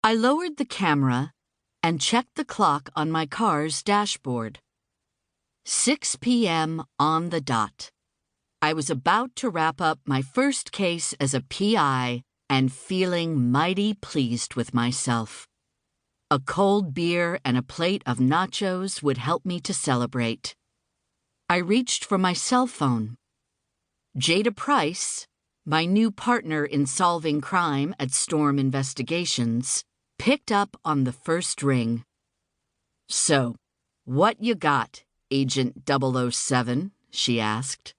I lowered the camera and checked the clock on my car's dashboard. 6 p.m. on the dot. I was about to wrap up my first case as a PI and feeling mighty pleased with myself. A cold beer and a plate of nachos would help me to celebrate. I reached for my cell phone. Jada Price, my new partner in solving crime at Storm Investigations, picked up on the first ring. "So, what you got, Agent 007?" she asked.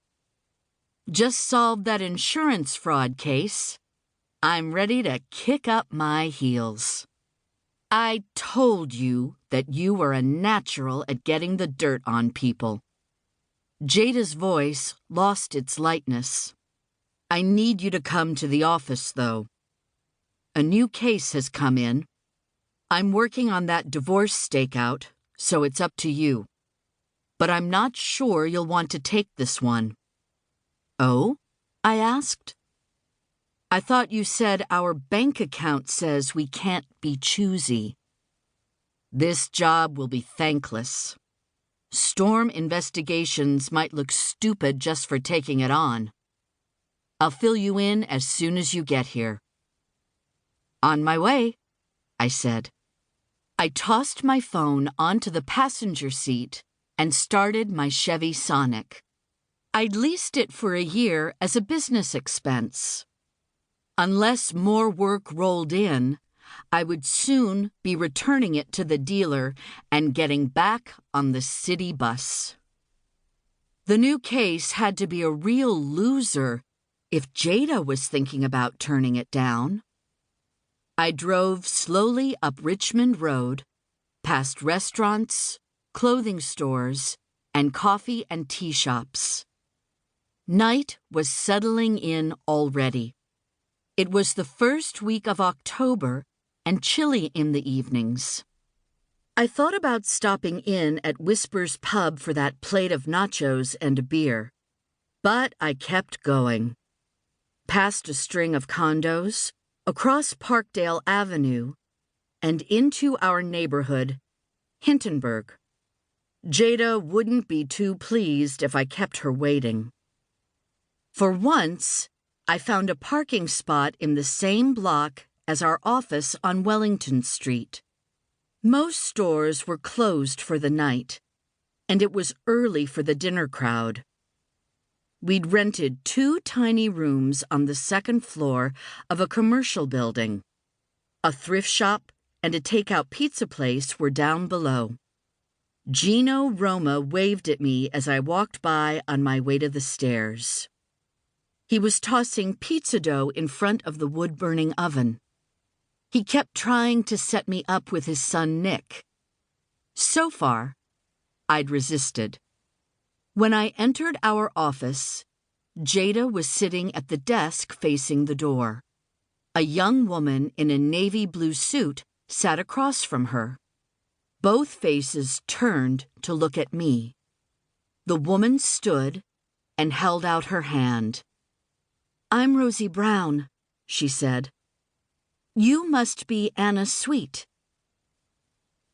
"Just solved that insurance fraud case. I'm ready to kick up my heels." "I told you that you were a natural at getting the dirt on people." Jada's voice lost its lightness. "I need you to come to the office, though. A new case has come in. I'm working on that divorce stakeout, so it's up to you. But I'm not sure you'll want to take this one." "Oh?" I asked. "I thought you said our bank account says we can't be choosy." "This job will be thankless. Storm Investigations might look stupid just for taking it on. I'll fill you in as soon as you get here." "On my way," I said. I tossed my phone onto the passenger seat and started my Chevy Sonic. I'd leased it for a year as a business expense. Unless more work rolled in, I would soon be returning it to the dealer and getting back on the city bus. The new case had to be a real loser if Jada was thinking about turning it down. I drove slowly up Richmond Road, past restaurants, clothing stores, and coffee and tea shops. Night was settling in already. It was the first week of October and chilly in the evenings. I thought about stopping in at Whisper's Pub for that plate of nachos and a beer, but I kept going. Past a string of condos, across Parkdale Avenue, and into our neighborhood, Hintonburg. Jada wouldn't be too pleased if I kept her waiting. For once, I found a parking spot in the same block as our office on Wellington Street. Most stores were closed for the night, and it was early for the dinner crowd. We'd rented 2 tiny rooms on the second floor of a commercial building. A thrift shop and a takeout pizza place were down below. Gino Roma waved at me as I walked by on my way to the stairs. He was tossing pizza dough in front of the wood-burning oven. He kept trying to set me up with his son Nick. So far, I'd resisted. When I entered our office, Jada was sitting at the desk facing the door. A young woman in a navy blue suit sat across from her. Both faces turned to look at me. The woman stood and held out her hand. "I'm Rosie Brown," she said. "You must be Anna Sweet."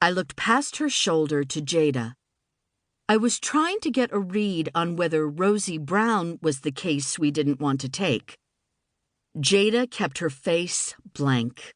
I looked past her shoulder to Jada. I was trying to get a read on whether Rosie Brown was the case we didn't want to take. Jada kept her face blank.